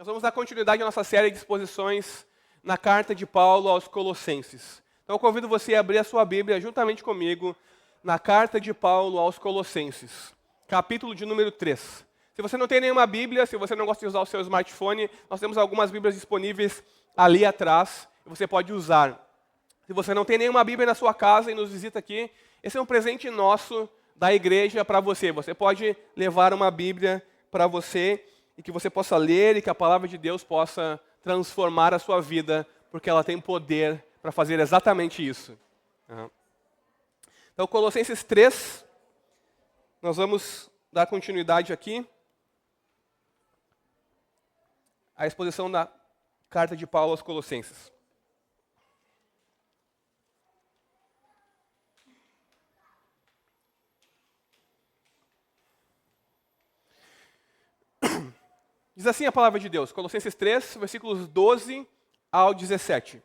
Nós vamos dar continuidade à nossa série de exposições na carta de Paulo aos Colossenses. Então eu convido você a abrir a sua Bíblia juntamente comigo na carta de Paulo aos Colossenses, capítulo de número 3. Se você não tem nenhuma Bíblia, se você não gosta de usar o seu smartphone, nós temos algumas Bíblias disponíveis ali atrás e você pode usar. Se você não tem nenhuma Bíblia na sua casa e nos visita aqui, esse é um presente nosso da igreja para você. Você pode levar uma Bíblia para você e que você possa ler e que a palavra de Deus possa transformar a sua vida, porque ela tem poder para fazer exatamente isso. Então, Colossenses 3, nós vamos dar continuidade aqui à exposição da carta de Paulo aos Colossenses. Diz assim a palavra de Deus, Colossenses 3, versículos 12 ao 17.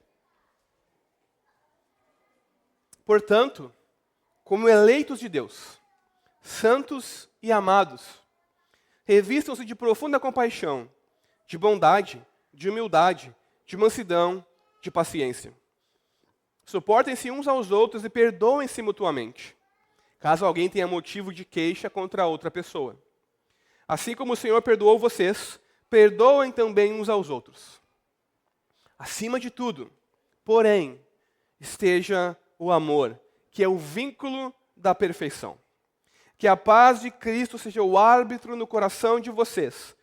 Portanto, como eleitos de Deus, santos e amados, revistam-se de profunda compaixão, de bondade, de humildade, de mansidão, de paciência. Suportem-se uns aos outros e perdoem-se mutuamente, caso alguém tenha motivo de queixa contra outra pessoa. Assim como o Senhor perdoou vocês, perdoem também uns aos outros. Acima de tudo, porém, esteja o amor, que é o vínculo da perfeição. Que a paz de Cristo seja o árbitro no coração de vocês,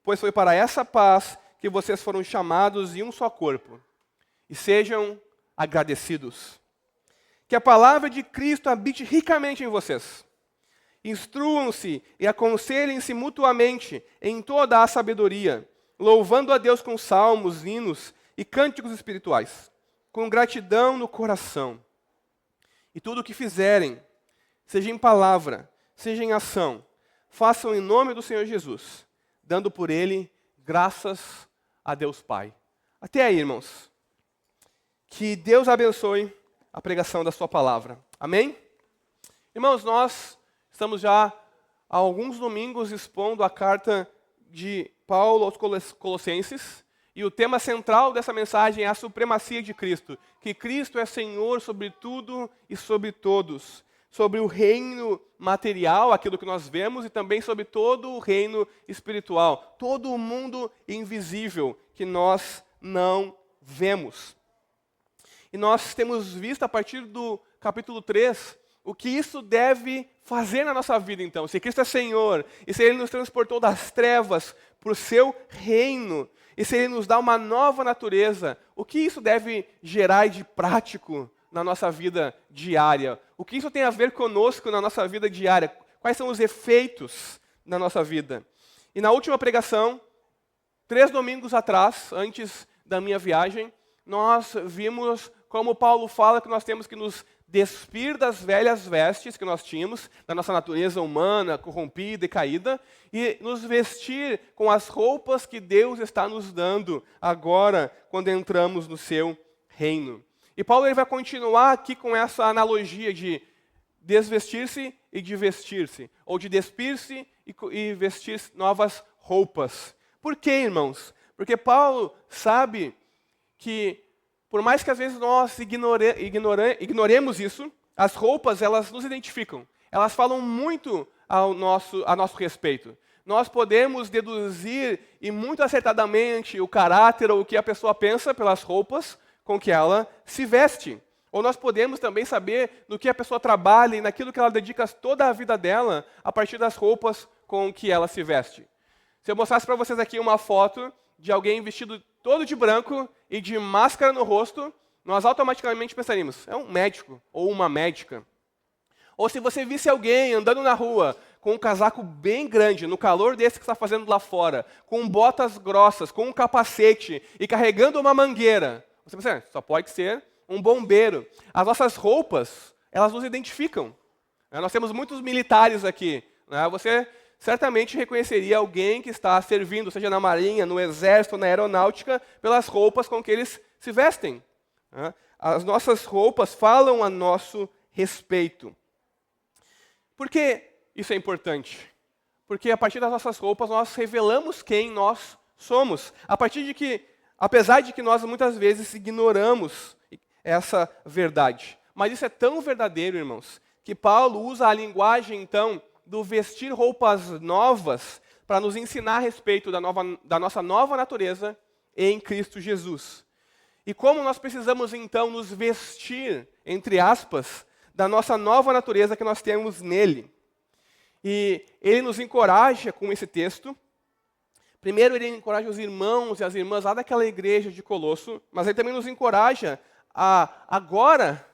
pois foi para essa paz que vocês foram chamados em um só corpo. E sejam agradecidos. Que a palavra de Cristo habite ricamente em vocês. Instruam-se e aconselhem-se mutuamente em toda a sabedoria, louvando a Deus com salmos, hinos e cânticos espirituais, com gratidão no coração. E tudo o que fizerem, seja em palavra, seja em ação, façam em nome do Senhor Jesus, dando por Ele graças a Deus Pai. Até aí, irmãos. Que Deus abençoe a pregação da sua palavra. Amém? Irmãos, nós estamos já há alguns domingos expondo a carta de Paulo aos Colossenses, e o tema central dessa mensagem é a supremacia de Cristo, que Cristo é Senhor sobre tudo e sobre todos, sobre o reino material, aquilo que nós vemos, e também sobre todo o reino espiritual, todo o mundo invisível que nós não vemos. E nós temos visto a partir do capítulo 3, o que isso deve fazer na nossa vida, então. Se Cristo é Senhor, e se Ele nos transportou das trevas para o seu reino, e se Ele nos dá uma nova natureza, o que isso deve gerar de prático na nossa vida diária? O que isso tem a ver conosco na nossa vida diária? Quais são os efeitos na nossa vida? E na última pregação, 3 domingos atrás, antes da minha viagem, nós vimos como Paulo fala que nós temos que nos despir das velhas vestes que nós tínhamos, da nossa natureza humana, corrompida e caída, e nos vestir com as roupas que Deus está nos dando agora, quando entramos no seu reino. E Paulo ele vai continuar aqui com essa analogia de desvestir-se e de vestir-se, ou de despir-se e vestir novas roupas. Por quê, irmãos? Porque Paulo sabe que por mais que às vezes nós ignoremos isso, as roupas, elas nos identificam. Elas falam muito a nosso respeito. Nós podemos deduzir, e muito acertadamente, o caráter ou o que a pessoa pensa pelas roupas com que ela se veste. Ou nós podemos também saber no que a pessoa trabalha e naquilo que ela dedica toda a vida dela a partir das roupas com que ela se veste. Se eu mostrasse para vocês aqui uma foto de alguém vestido todo de branco e de máscara no rosto, nós automaticamente pensaríamos, é um médico ou uma médica. Ou se você visse alguém andando na rua com um casaco bem grande, no calor desse que está fazendo lá fora, com botas grossas, com um capacete e carregando uma mangueira, você pensa, só pode ser um bombeiro. As nossas roupas, elas nos identificam. Nós temos muitos militares aqui. Você certamente reconheceria alguém que está servindo, seja na marinha, no exército, na aeronáutica, pelas roupas com que eles se vestem. As nossas roupas falam a nosso respeito. Por que isso é importante? Porque a partir das nossas roupas nós revelamos quem nós Somos. Apesar de que nós muitas vezes ignoramos essa verdade. Mas isso é tão verdadeiro, irmãos, que Paulo usa a linguagem, então, do vestir roupas novas para nos ensinar a respeito da nossa nova natureza em Cristo Jesus. E como nós precisamos, então, nos vestir, entre aspas, da nossa nova natureza que nós temos nele. E ele nos encoraja com esse texto. Primeiro, ele encoraja os irmãos e as irmãs lá daquela igreja de Colosso, mas ele também nos encoraja a agora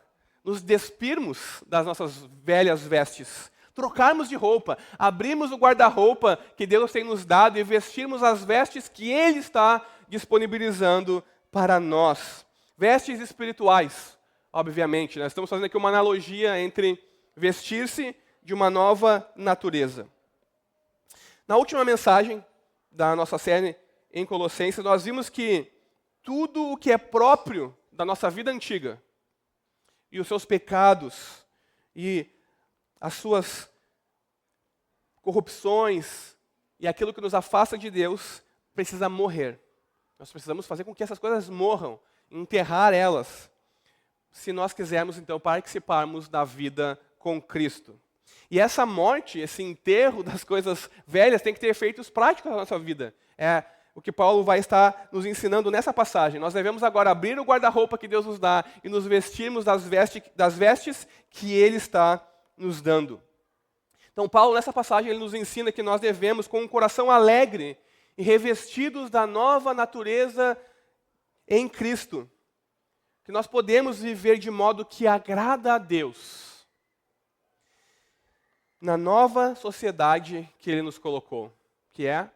nos despirmos das nossas velhas vestes, trocarmos de roupa, abrirmos o guarda-roupa que Deus tem nos dado e vestirmos as vestes que Ele está disponibilizando para nós. Vestes espirituais, obviamente. Nós estamos fazendo aqui uma analogia entre vestir-se de uma nova natureza. Na última mensagem da nossa série em Colossenses, nós vimos que tudo o que é próprio da nossa vida antiga, e os seus pecados, e as suas corrupções, e aquilo que nos afasta de Deus, precisa morrer. Nós precisamos fazer com que essas coisas morram, enterrar elas, se nós quisermos, então, participarmos da vida com Cristo. E essa morte, esse enterro das coisas velhas, tem que ter efeitos práticos na nossa vida. É o que Paulo vai estar nos ensinando nessa passagem. Nós devemos agora abrir o guarda-roupa que Deus nos dá e nos vestirmos das vestes que Ele está nos dando. Então, Paulo, nessa passagem, ele nos ensina que nós devemos, com um coração alegre e revestidos da nova natureza em Cristo, que nós podemos viver de modo que agrada a Deus na nova sociedade que Ele nos colocou, que é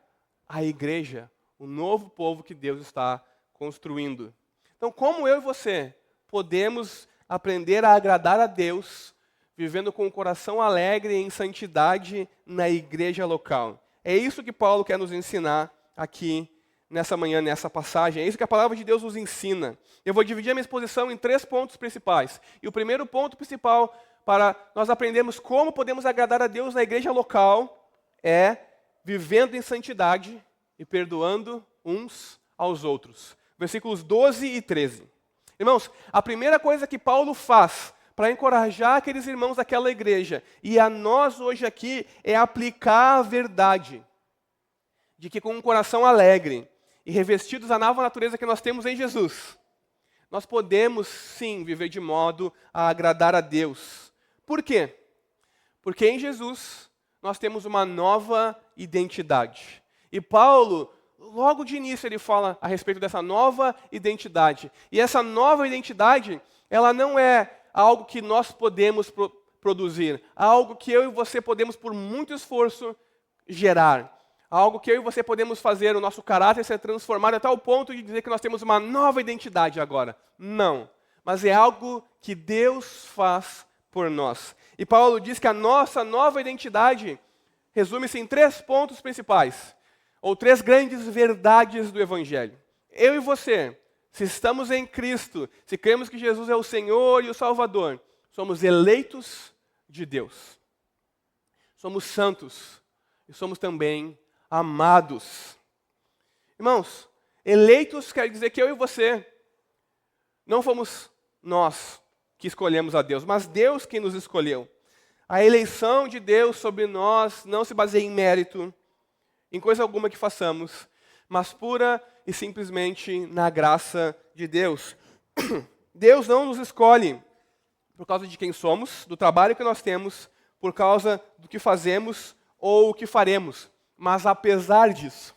a igreja, o novo povo que Deus está construindo. Então, como eu e você podemos aprender a agradar a Deus, vivendo com o coração alegre em santidade na igreja local? É isso que Paulo quer nos ensinar aqui nessa manhã, nessa passagem. É isso que a palavra de Deus nos ensina. Eu vou dividir a minha exposição em 3 pontos principais. E o primeiro ponto principal para nós aprendermos como podemos agradar a Deus na igreja local é vivendo em santidade e perdoando uns aos outros. Versículos 12 e 13. Irmãos, a primeira coisa que Paulo faz para encorajar aqueles irmãos daquela igreja e a nós hoje aqui é aplicar a verdade de que com um coração alegre e revestidos da nova natureza que nós temos em Jesus, nós podemos sim viver de modo a agradar a Deus. Por quê? Porque em Jesus nós temos uma nova identidade. E Paulo, logo de início, ele fala a respeito dessa nova identidade. E essa nova identidade, ela não é algo que nós podemos produzir, algo que eu e você podemos, por muito esforço, gerar. Algo que eu e você podemos fazer, o nosso caráter ser transformado até o ponto de dizer que nós temos uma nova identidade agora. Não. Mas é algo que Deus faz por nós. E Paulo diz que a nossa nova identidade resume-se em 3 pontos principais, ou 3 grandes verdades do Evangelho. Eu e você, se estamos em Cristo, se cremos que Jesus é o Senhor e o Salvador, somos eleitos de Deus. Somos santos e somos também amados. Irmãos, eleitos quer dizer que eu e você não fomos nós que escolhemos a Deus, mas Deus quem nos escolheu. A eleição de Deus sobre nós não se baseia em mérito, em coisa alguma que façamos, mas pura e simplesmente na graça de Deus. Deus não nos escolhe por causa de quem somos, do trabalho que nós temos, por causa do que fazemos ou o que faremos. Mas apesar disso,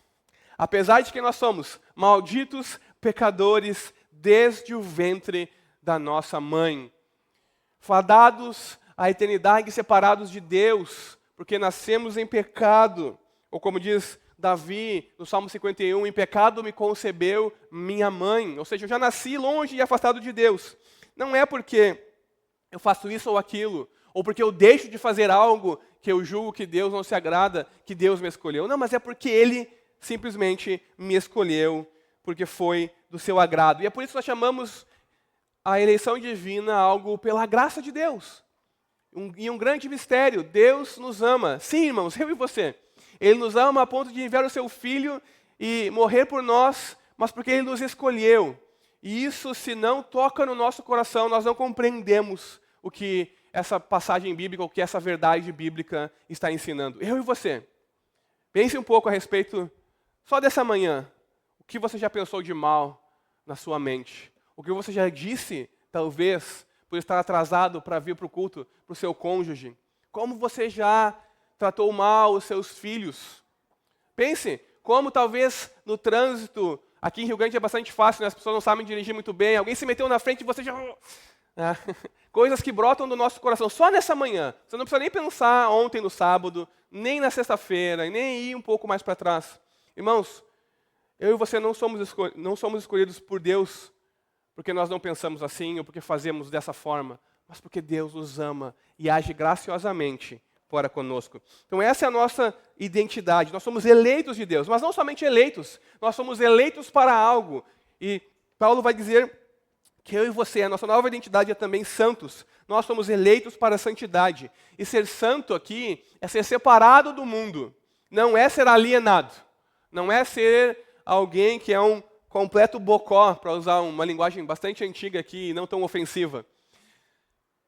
apesar de que nós somos malditos pecadores desde o ventre da nossa mãe, fadados à eternidade separados de Deus, porque nascemos em pecado, ou como diz Davi no Salmo 51, em pecado me concebeu minha mãe, ou seja, eu já nasci longe e afastado de Deus. Não é porque eu faço isso ou aquilo, ou porque eu deixo de fazer algo que eu julgo que Deus não se agrada, que Deus me escolheu. Não, mas é porque Ele simplesmente me escolheu, porque foi do seu agrado. E é por isso que nós chamamos a eleição divina algo pela graça de Deus. E um grande mistério, Deus nos ama. Sim, irmãos, eu e você. Ele nos ama a ponto de enviar o seu Filho e morrer por nós, mas porque Ele nos escolheu. E isso, se não toca no nosso coração, nós não compreendemos o que essa passagem bíblica, o que essa verdade bíblica está ensinando. Eu e você, pense um pouco a respeito, só dessa manhã, o que você já pensou de mal na sua mente? O que você já disse, talvez, por estar atrasado para vir para o culto, para o seu cônjuge? Como você já tratou mal os seus filhos? Pense, como talvez no trânsito, aqui em Rio Grande é bastante fácil, né? As pessoas não sabem dirigir muito bem, alguém se meteu na frente e você já... Coisas que brotam do nosso coração, só nessa manhã. Você não precisa nem pensar ontem no sábado, nem na sexta-feira, nem ir um pouco mais para trás. Irmãos, eu e você não somos escolhidos por Deus porque nós não pensamos assim ou porque fazemos dessa forma, mas porque Deus nos ama e age graciosamente para conosco. Então essa é a nossa identidade. Nós somos eleitos de Deus, mas não somente eleitos, nós somos eleitos para algo. E Paulo vai dizer que eu e você, a nossa nova identidade é também santos. Nós somos eleitos para a santidade. E ser santo aqui é ser separado do mundo. Não é ser alienado. Não é ser alguém que é um completo bocó, para usar uma linguagem bastante antiga aqui e não tão ofensiva.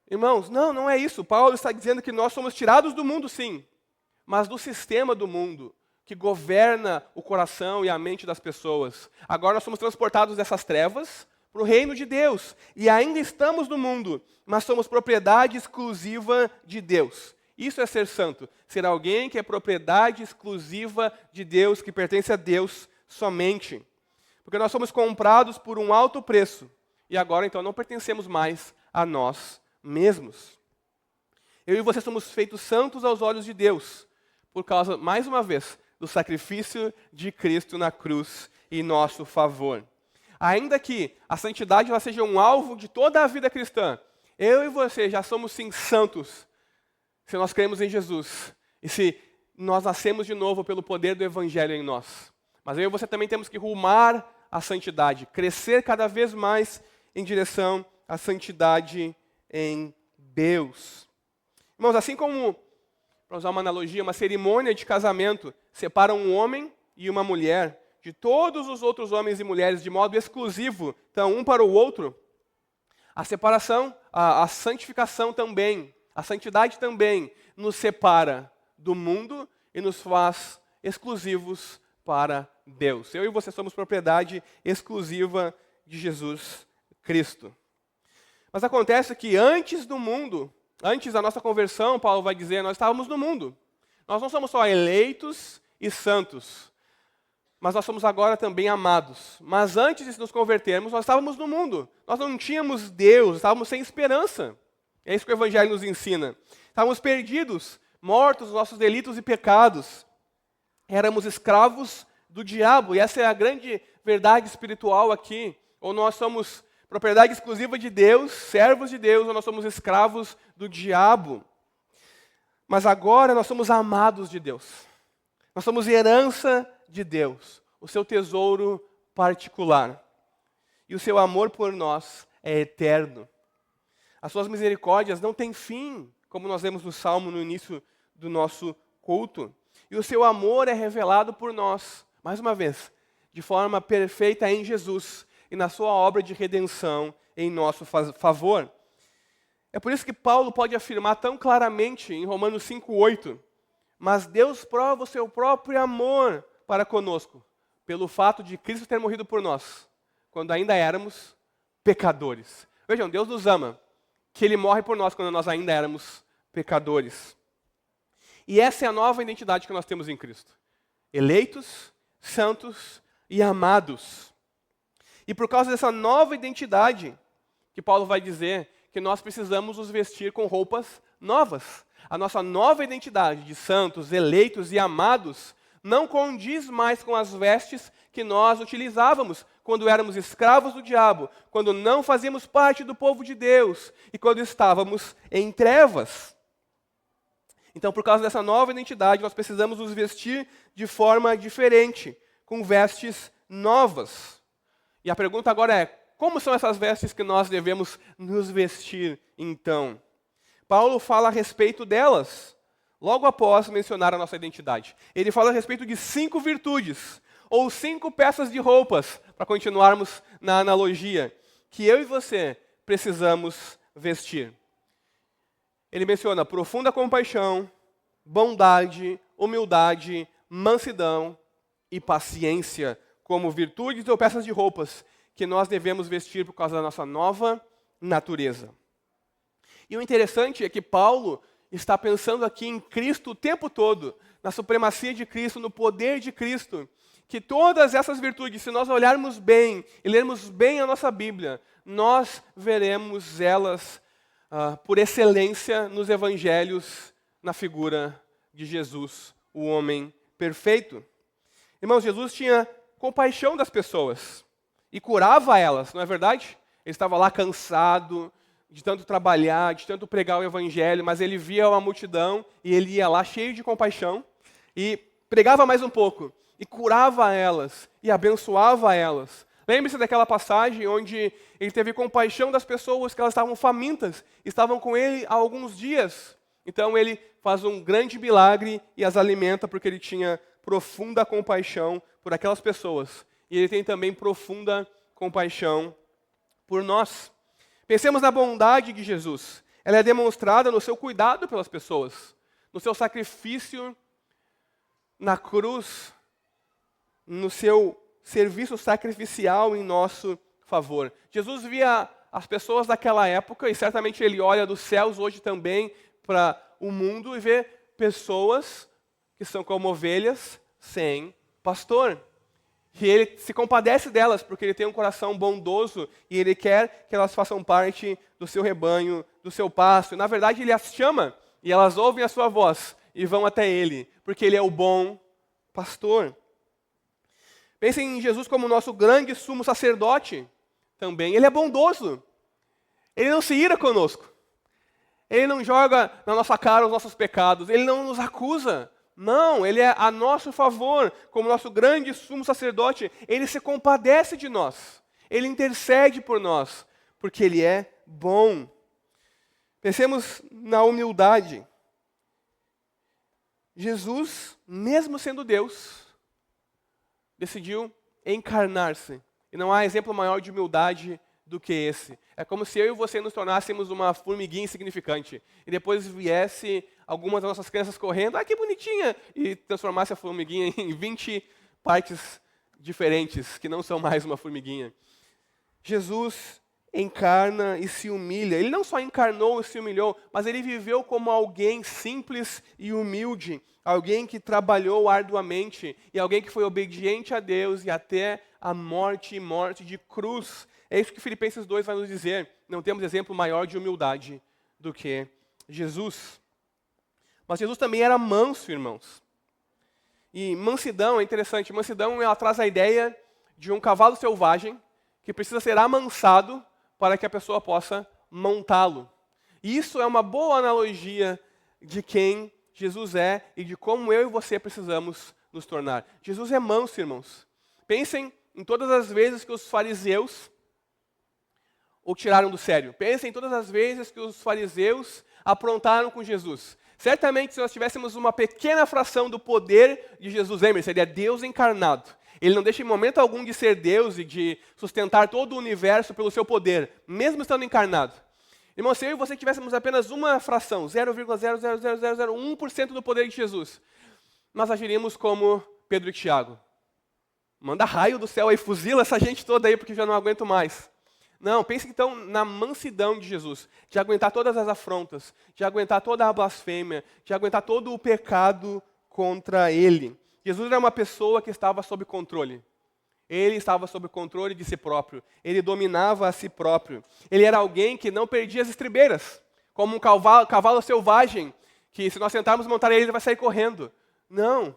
Irmãos, não é isso. Paulo está dizendo que nós somos tirados do mundo, sim, mas do sistema do mundo, que governa o coração e a mente das pessoas. Agora nós somos transportados dessas trevas para o reino de Deus. E ainda estamos no mundo, mas somos propriedade exclusiva de Deus. Isso é ser santo. Ser alguém que é propriedade exclusiva de Deus, que pertence a Deus somente. Porque nós somos comprados por um alto preço. E agora, então, não pertencemos mais a nós mesmos. Eu e você somos feitos santos aos olhos de Deus, por causa, mais uma vez, do sacrifício de Cristo na cruz em nosso favor. Ainda que a santidade ela seja um alvo de toda a vida cristã, eu e você já somos sim santos, se nós cremos em Jesus e se nós nascemos de novo pelo poder do Evangelho em nós. Mas eu e você também temos que rumar à santidade, crescer cada vez mais em direção à santidade em Deus. Irmãos, assim como, para usar uma analogia, uma cerimônia de casamento separa um homem e uma mulher de todos os outros homens e mulheres de modo exclusivo, então um para o outro, a separação, a santificação também, a santidade também nos separa do mundo e nos faz exclusivos para Deus. Eu e você somos propriedade exclusiva de Jesus Cristo. Mas acontece que antes do mundo, antes da nossa conversão, Paulo vai dizer, nós estávamos no mundo. Nós não somos só eleitos e santos, mas nós somos agora também amados. Mas antes de nos convertermos, nós estávamos no mundo. Nós não tínhamos Deus, estávamos sem esperança. É isso que o Evangelho nos ensina. Estávamos perdidos, mortos nos nossos delitos e pecados. Éramos escravos do diabo, e essa é a grande verdade espiritual aqui. Ou nós somos propriedade exclusiva de Deus, servos de Deus, ou nós somos escravos do diabo. Mas agora nós somos amados de Deus. Nós somos herança de Deus, o seu tesouro particular. E o seu amor por nós é eterno. As suas misericórdias não têm fim, como nós lemos no Salmo no início do nosso culto. E o seu amor é revelado por nós, mais uma vez, de forma perfeita em Jesus e na sua obra de redenção em nosso favor. É por isso que Paulo pode afirmar tão claramente em Romanos 5:8, mas Deus prova o seu próprio amor para conosco, pelo fato de Cristo ter morrido por nós, quando ainda éramos pecadores. Vejam, Deus nos ama, que Ele morre por nós quando nós ainda éramos pecadores. E essa é a nova identidade que nós temos em Cristo. Eleitos, santos e amados. E por causa dessa nova identidade, que Paulo vai dizer que nós precisamos nos vestir com roupas novas. A nossa nova identidade de santos, eleitos e amados não condiz mais com as vestes que nós utilizávamos quando éramos escravos do diabo, quando não fazíamos parte do povo de Deus e quando estávamos em trevas. Então, por causa dessa nova identidade, nós precisamos nos vestir de forma diferente, com vestes novas. E a pergunta agora é, como são essas vestes que nós devemos nos vestir, então? Paulo fala a respeito delas, logo após mencionar a nossa identidade. Ele fala a respeito de 5 virtudes, ou 5 peças de roupas, para continuarmos na analogia, que eu e você precisamos vestir. Ele menciona profunda compaixão, bondade, humildade, mansidão e paciência como virtudes ou peças de roupas que nós devemos vestir por causa da nossa nova natureza. E o interessante é que Paulo está pensando aqui em Cristo o tempo todo, na supremacia de Cristo, no poder de Cristo, que todas essas virtudes, se nós olharmos bem e lermos bem a nossa Bíblia, nós veremos elas por excelência nos evangelhos, na figura de Jesus, o homem perfeito. Irmãos, Jesus tinha compaixão das pessoas e curava elas, não é verdade? Ele estava lá cansado de tanto trabalhar, de tanto pregar o evangelho, mas ele via uma multidão e ele ia lá cheio de compaixão e pregava mais um pouco e curava elas e abençoava elas. Lembre-se daquela passagem onde ele teve compaixão das pessoas que elas estavam famintas, estavam com ele há alguns dias. Então ele faz um grande milagre e as alimenta porque ele tinha profunda compaixão por aquelas pessoas. E ele tem também profunda compaixão por nós. Pensemos na bondade de Jesus. Ela é demonstrada no seu cuidado pelas pessoas, no seu sacrifício na cruz, no seu serviço sacrificial em nosso favor. Jesus via as pessoas daquela época, e certamente ele olha dos céus hoje também para o mundo e vê pessoas que são como ovelhas sem pastor. E ele se compadece delas, porque ele tem um coração bondoso e ele quer que elas façam parte do seu rebanho, do seu pasto. E, na verdade, ele as chama e elas ouvem a sua voz e vão até ele, porque ele é o bom pastor. Pensem em Jesus como nosso grande sumo sacerdote também. Ele é bondoso. Ele não se ira conosco. Ele não joga na nossa cara os nossos pecados. Ele não nos acusa. Não, ele é a nosso favor, como nosso grande sumo sacerdote. Ele se compadece de nós. Ele intercede por nós, porque ele é bom. Pensemos na humildade. Jesus, mesmo sendo Deus, decidiu encarnar-se. E não há exemplo maior de humildade do que esse. É como se eu e você nos tornássemos uma formiguinha insignificante. E depois viesse algumas das nossas crianças correndo, que bonitinha! E transformasse a formiguinha em 20 partes diferentes, que não são mais uma formiguinha. Jesus encarna e se humilha. Ele não só encarnou e se humilhou, mas ele viveu como alguém simples e humilde, alguém que trabalhou arduamente e alguém que foi obediente a Deus e até a morte e morte de cruz. É isso que Filipenses 2 vai nos dizer. Não temos exemplo maior de humildade do que Jesus. Mas Jesus também era manso, irmãos. E mansidão é interessante. Mansidão, ela traz a ideia de um cavalo selvagem que precisa ser amansado para que a pessoa possa montá-lo. E isso é uma boa analogia de quem Jesus é e de como eu e você precisamos nos tornar. Jesus é manso, irmãos. Pensem em todas as vezes que os fariseus o tiraram do sério. Pensem em todas as vezes que os fariseus aprontaram com Jesus. Certamente, se nós tivéssemos uma pequena fração do poder de Jesus, lembre-se, ele é Deus encarnado. Ele não deixa em momento algum de ser Deus e de sustentar todo o universo pelo seu poder, mesmo estando encarnado. Irmão, se eu e você tivéssemos apenas uma fração, 0,00001% do poder de Jesus, nós agiríamos como Pedro e Tiago. Manda raio do céu aí, fuzila essa gente toda aí, porque já não aguento mais. Não, pense então na mansidão de Jesus, de aguentar todas as afrontas, de aguentar toda a blasfêmia, de aguentar todo o pecado contra ele. Jesus era uma pessoa que estava sob controle. Ele estava sob controle de si próprio. Ele dominava a si próprio. Ele era alguém que não perdia as estribeiras, como um cavalo selvagem, que se nós tentarmos montar ele vai sair correndo. Não.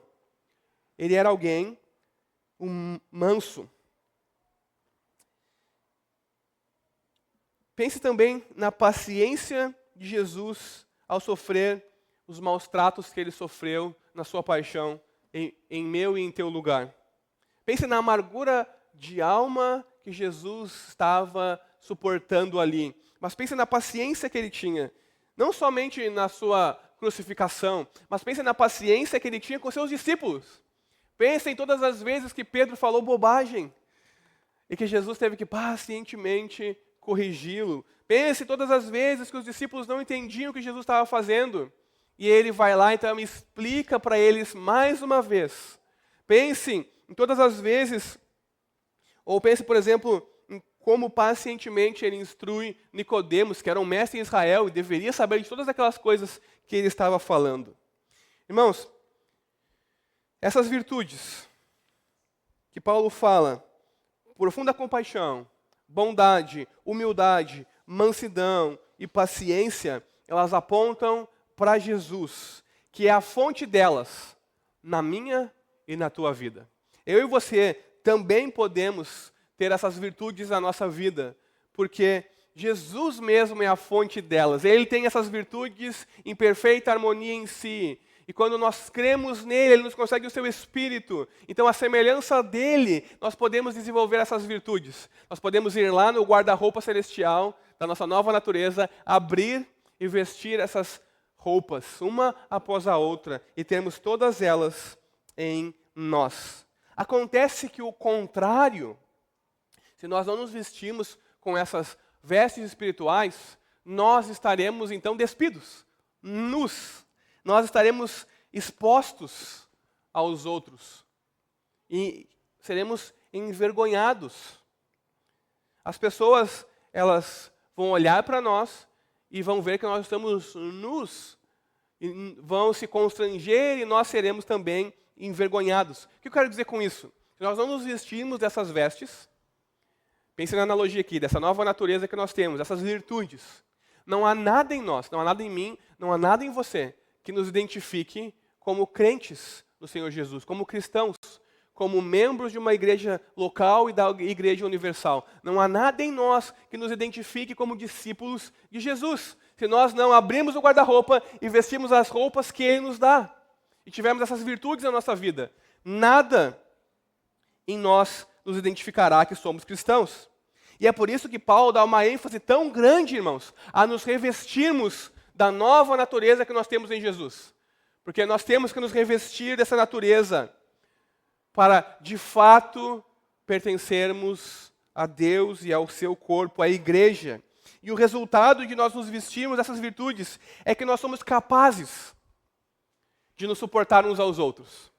Ele era alguém manso. Pense também na paciência de Jesus ao sofrer os maus tratos que ele sofreu na sua paixão em meu e em teu lugar. Pense na amargura de alma que Jesus estava suportando ali. Mas pense na paciência que ele tinha. Não somente na sua crucificação, mas pense na paciência que ele tinha com seus discípulos. Pense em todas as vezes que Pedro falou bobagem e que Jesus teve que pacientemente corrigi-lo. Pense em todas as vezes que os discípulos não entendiam o que Jesus estava fazendo. E ele vai lá, então, e explica para eles mais uma vez. Pense em todas as vezes, ou pense, por exemplo, em como pacientemente ele instrui Nicodemos, que era um mestre em Israel e deveria saber de todas aquelas coisas que ele estava falando. Irmãos, essas virtudes que Paulo fala, profunda compaixão, bondade, humildade, mansidão e paciência, elas apontam para Jesus, que é a fonte delas na minha e na tua vida. Eu e você também podemos ter essas virtudes na nossa vida, porque Jesus mesmo é a fonte delas. Ele tem essas virtudes em perfeita harmonia em si. E quando nós cremos nele, ele nos concede o seu Espírito. Então, a semelhança dele, nós podemos desenvolver essas virtudes. Nós podemos ir lá no guarda-roupa celestial da nossa nova natureza, abrir e vestir essas roupas, uma após a outra, e termos todas elas em nós. Acontece que o contrário, se nós não nos vestirmos com essas vestes espirituais, nós estaremos então despidos, nus. Nós estaremos expostos aos outros e seremos envergonhados. As pessoas, elas vão olhar para nós e vão ver que nós estamos nus, e vão se constranger e nós seremos também envergonhados. O que eu quero dizer com isso? Se nós não nos vestirmos dessas vestes, pense na analogia aqui, dessa nova natureza que nós temos, essas virtudes. Não há nada em nós, não há nada em mim, não há nada em você que nos identifique como crentes no Senhor Jesus, como cristãos, como membros de uma igreja local e da igreja universal. Não há nada em nós que nos identifique como discípulos de Jesus, se nós não abrimos o guarda-roupa e vestimos as roupas que Ele nos dá, e tivermos essas virtudes na nossa vida. Nada em nós nos identificará que somos cristãos. E é por isso que Paulo dá uma ênfase tão grande, irmãos, a nos revestirmos da nova natureza que nós temos em Jesus. Porque nós temos que nos revestir dessa natureza para, de fato, pertencermos a Deus e ao seu corpo, à igreja. E o resultado de nós nos vestirmos dessas virtudes é que nós somos capazes de nos suportar uns aos outros.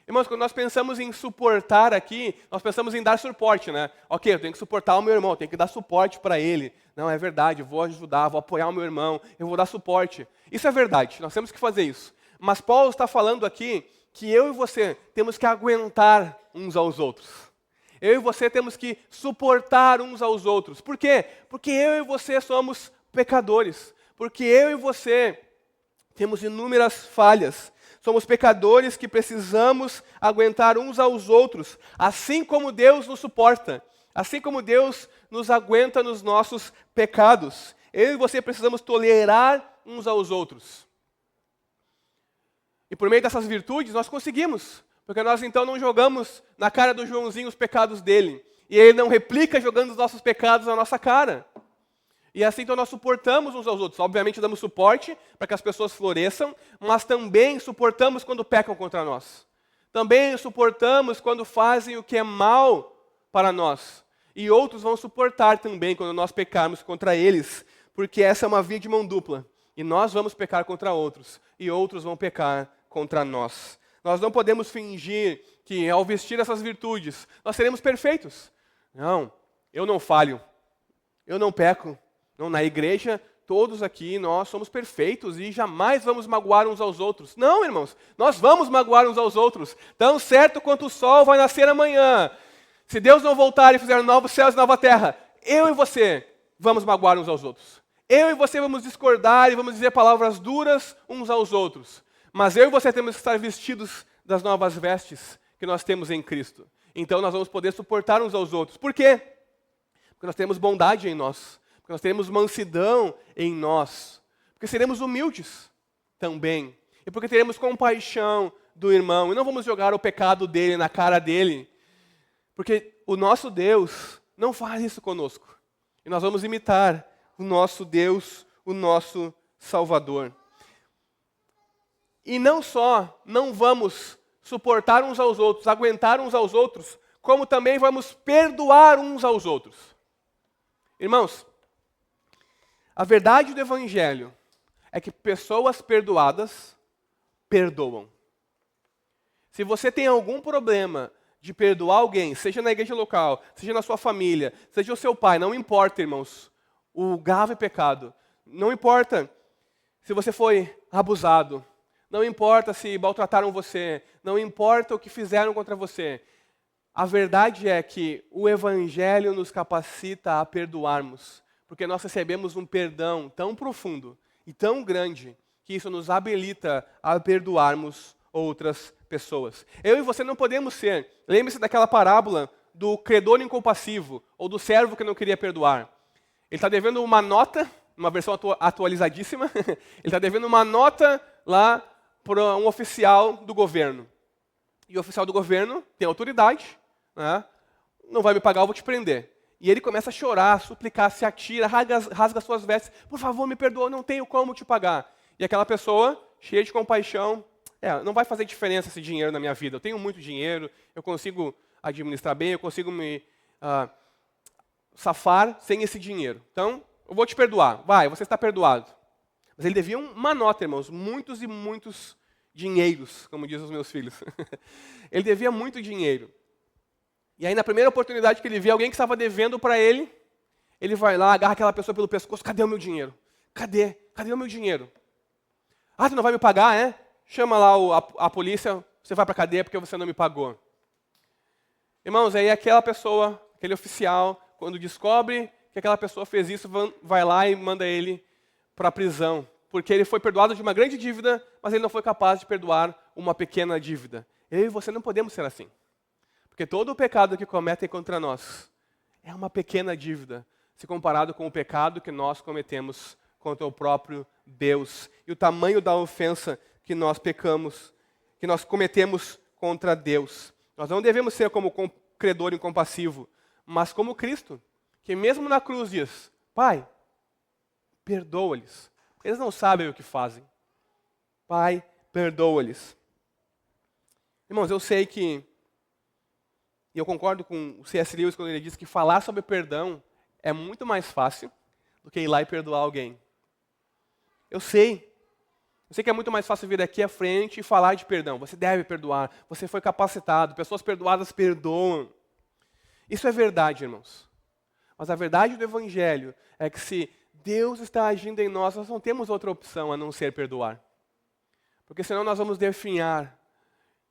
Irmãos, quando nós pensamos em suportar aqui, nós pensamos em dar suporte, né? Ok, eu tenho que suportar o meu irmão, eu tenho que dar suporte para ele. Não, é verdade, eu vou ajudar, vou apoiar o meu irmão, eu vou dar suporte. Isso é verdade, nós temos que fazer isso. Mas Paulo está falando aqui que eu e você temos que aguentar uns aos outros. Eu e você temos que suportar uns aos outros. Por quê? Porque eu e você somos pecadores. Porque eu e você temos inúmeras falhas. Somos pecadores que precisamos aguentar uns aos outros, assim como Deus nos suporta, assim como Deus nos aguenta nos nossos pecados. Eu e você precisamos tolerar uns aos outros. E por meio dessas virtudes nós conseguimos, porque nós então não jogamos na cara do Joãozinho os pecados dele, e ele não replica jogando os nossos pecados na nossa cara. E assim então nós suportamos uns aos outros. Obviamente damos suporte para que as pessoas floresçam, mas também suportamos quando pecam contra nós. Também suportamos quando fazem o que é mal para nós. E outros vão suportar também quando nós pecarmos contra eles, porque essa é uma via de mão dupla. E nós vamos pecar contra outros, e outros vão pecar contra nós. Nós não podemos fingir que ao vestir essas virtudes, nós seremos perfeitos. Não, eu não falho, eu não peco. Não, na igreja, todos aqui, nós somos perfeitos e jamais vamos magoar uns aos outros. Não, irmãos, nós vamos magoar uns aos outros. Tão certo quanto o sol vai nascer amanhã. Se Deus não voltar e fizer novos céus e nova terra, eu e você vamos magoar uns aos outros. Eu e você vamos discordar e vamos dizer palavras duras uns aos outros. Mas eu e você temos que estar vestidos das novas vestes que nós temos em Cristo. Então nós vamos poder suportar uns aos outros. Por quê? Porque nós temos bondade em nós. Porque nós teremos mansidão em nós, porque seremos humildes também, e porque teremos compaixão do irmão, e não vamos jogar o pecado dele na cara dele, porque o nosso Deus não faz isso conosco, e nós vamos imitar o nosso Deus, o nosso Salvador. E não só não vamos suportar uns aos outros, aguentar uns aos outros, como também vamos perdoar uns aos outros. Irmãos, a verdade do Evangelho é que pessoas perdoadas perdoam. Se você tem algum problema de perdoar alguém, seja na igreja local, seja na sua família, seja o seu pai, não importa, irmãos, o grave pecado, não importa se você foi abusado, não importa se maltrataram você, não importa o que fizeram contra você. A verdade é que o Evangelho nos capacita a perdoarmos, porque nós recebemos um perdão tão profundo e tão grande que isso nos habilita a perdoarmos outras pessoas. Eu e você não podemos ser, lembre-se daquela parábola do credor incompassivo, ou do servo que não queria perdoar. Ele está devendo uma nota, uma versão atualizadíssima, ele está devendo uma nota lá para um oficial do governo. E o oficial do governo tem autoridade, né? Não vai me pagar, eu vou te prender. E ele começa a chorar, a suplicar, se atira, rasga suas vestes. Por favor, me perdoa, não tenho como te pagar. E aquela pessoa, cheia de compaixão, não vai fazer diferença esse dinheiro na minha vida. Eu tenho muito dinheiro, eu consigo administrar bem, eu consigo me safar sem esse dinheiro. Então, eu vou te perdoar. Vai, você está perdoado. Mas ele devia uma nota, irmãos, muitos e muitos dinheiros, como dizem os meus filhos. Ele devia muito dinheiro. E aí, na primeira oportunidade que ele vê alguém que estava devendo para ele, ele vai lá, agarra aquela pessoa pelo pescoço, cadê o meu dinheiro? Cadê? Cadê o meu dinheiro? Ah, tu não vai me pagar, é? Chama lá a polícia, você vai para a cadeia porque você não me pagou. Irmãos, aí aquela pessoa, aquele oficial, quando descobre que aquela pessoa fez isso, vai lá e manda ele para a prisão, porque ele foi perdoado de uma grande dívida, mas ele não foi capaz de perdoar uma pequena dívida. Eu e você não podemos ser assim, porque todo o pecado que cometem contra nós é uma pequena dívida, se comparado com o pecado que nós cometemos contra o próprio Deus, e o tamanho da ofensa que nós pecamos, que nós cometemos contra Deus. Nós não devemos ser como credor incompassivo, mas como Cristo, que mesmo na cruz diz, Pai, perdoa-lhes. Eles não sabem o que fazem. Pai, perdoa-lhes. Irmãos, eu sei que, e eu concordo com o C.S. Lewis quando ele diz que falar sobre perdão é muito mais fácil do que ir lá e perdoar alguém. Eu sei que é muito mais fácil vir aqui à frente e falar de perdão. Você deve perdoar, você foi capacitado, pessoas perdoadas perdoam. Isso é verdade, irmãos. Mas a verdade do Evangelho é que se Deus está agindo em nós, nós não temos outra opção a não ser perdoar. Porque senão nós vamos definhar,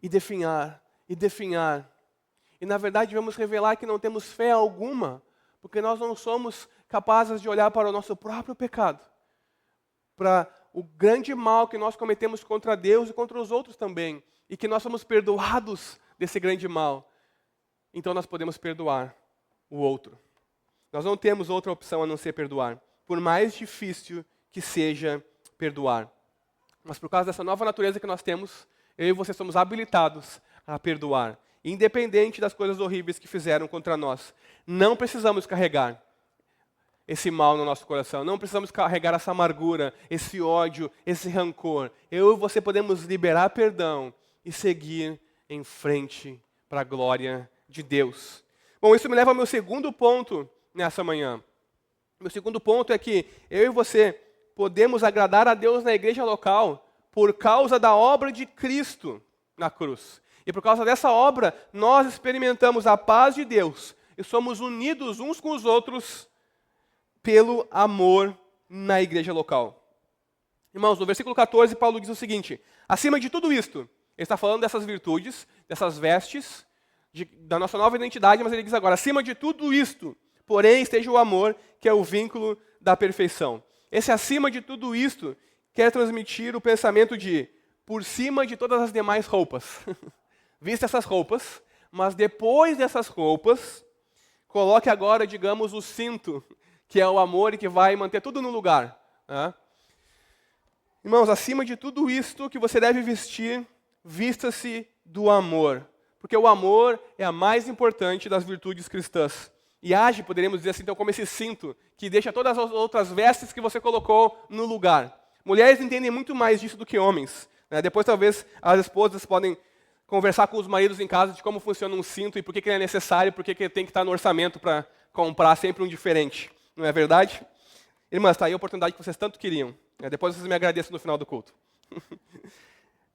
e definhar, e definhar. E na verdade vamos revelar que não temos fé alguma, porque nós não somos capazes de olhar para o nosso próprio pecado, para o grande mal que nós cometemos contra Deus e contra os outros também, e que nós somos perdoados desse grande mal. Então nós podemos perdoar o outro. Nós não temos outra opção a não ser perdoar, por mais difícil que seja perdoar. Mas por causa dessa nova natureza que nós temos, eu e você somos habilitados a perdoar, independente das coisas horríveis que fizeram contra nós. Não precisamos carregar esse mal no nosso coração, não precisamos carregar essa amargura, esse ódio, esse rancor. Eu e você podemos liberar perdão e seguir em frente para a glória de Deus. Bom, isso me leva ao meu segundo ponto nessa manhã. Meu segundo ponto é que eu e você podemos agradar a Deus na igreja local por causa da obra de Cristo na cruz. E por causa dessa obra, nós experimentamos a paz de Deus e somos unidos uns com os outros pelo amor na igreja local. Irmãos, no versículo 14, Paulo diz o seguinte: acima de tudo isto, ele está falando dessas virtudes, dessas vestes, da nossa nova identidade, mas ele diz agora, acima de tudo isto, porém esteja o amor, que é o vínculo da perfeição. Esse acima de tudo isto quer transmitir o pensamento de por cima de todas as demais roupas. Viste essas roupas, mas depois dessas roupas, coloque agora, digamos, o cinto, que é o amor e que vai manter tudo no lugar. Né? Irmãos, acima de tudo isto que você deve vestir, vista-se do amor. Porque o amor é a mais importante das virtudes cristãs. E age, poderíamos dizer assim, então, como esse cinto, que deixa todas as outras vestes que você colocou no lugar. Mulheres entendem muito mais disso do que homens. Né? Depois, talvez, as esposas podem conversar com os maridos em casa de como funciona um cinto e por que ele é necessário, por que ele tem que estar no orçamento para comprar sempre um diferente. Não é verdade? Irmãs, está aí a oportunidade que vocês tanto queriam. Depois vocês me agradeçam no final do culto.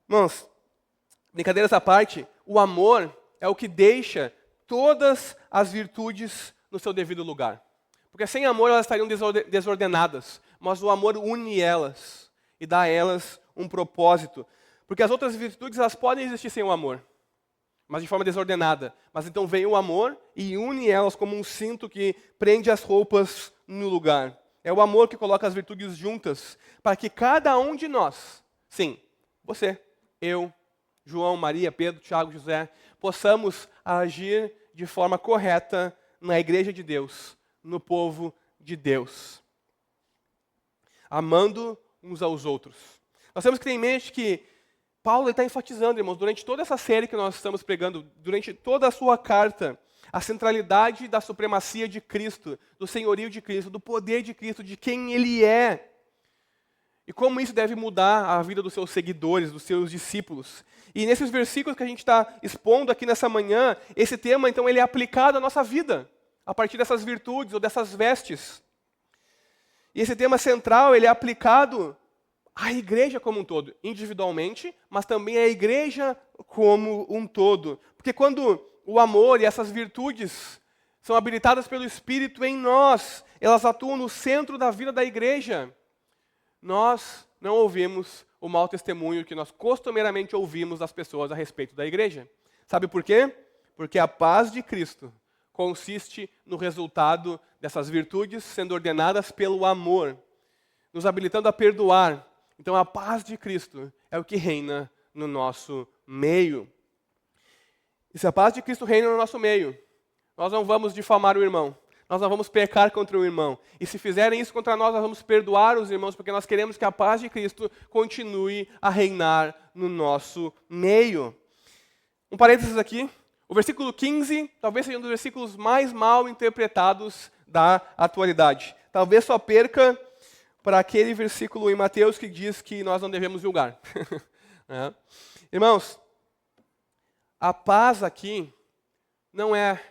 Irmãos, brincadeiras à parte, o amor é o que deixa todas as virtudes no seu devido lugar. Porque sem amor elas estariam desordenadas, mas o amor une elas e dá a elas um propósito. Porque as outras virtudes elas podem existir sem o amor, mas de forma desordenada. Mas então vem o amor e une elas como um cinto que prende as roupas no lugar. É o amor que coloca as virtudes juntas, para que cada um de nós, sim, você, eu, João, Maria, Pedro, Tiago, José, possamos agir de forma correta na igreja de Deus, no povo de Deus. Amando uns aos outros. Nós temos que ter em mente que Paulo está enfatizando, irmãos, durante toda essa série que nós estamos pregando, durante toda a sua carta, a centralidade da supremacia de Cristo, do senhorio de Cristo, do poder de Cristo, de quem Ele é. E como isso deve mudar a vida dos seus seguidores, dos seus discípulos. E nesses versículos que a gente está expondo aqui nessa manhã, esse tema, então, ele é aplicado à nossa vida, a partir dessas virtudes ou dessas vestes. E esse tema central, ele é aplicado à igreja como um todo, individualmente, mas também à igreja como um todo. Porque quando o amor e essas virtudes são habilitadas pelo Espírito em nós, elas atuam no centro da vida da igreja. Nós não ouvimos o mau testemunho que nós costumeiramente ouvimos das pessoas a respeito da igreja. Sabe por quê? Porque a paz de Cristo consiste no resultado dessas virtudes sendo ordenadas pelo amor, nos habilitando a perdoar. Então a paz de Cristo é o que reina no nosso meio. E se a paz de Cristo reina no nosso meio, nós não vamos difamar o irmão, nós não vamos pecar contra o irmão. E se fizerem isso contra nós, nós vamos perdoar os irmãos, porque nós queremos que a paz de Cristo continue a reinar no nosso meio. Um parênteses aqui, o versículo 15 talvez seja um dos versículos mais mal interpretados da atualidade. Talvez só perca para aquele versículo em Mateus que diz que nós não devemos julgar. Irmãos, a paz aqui não é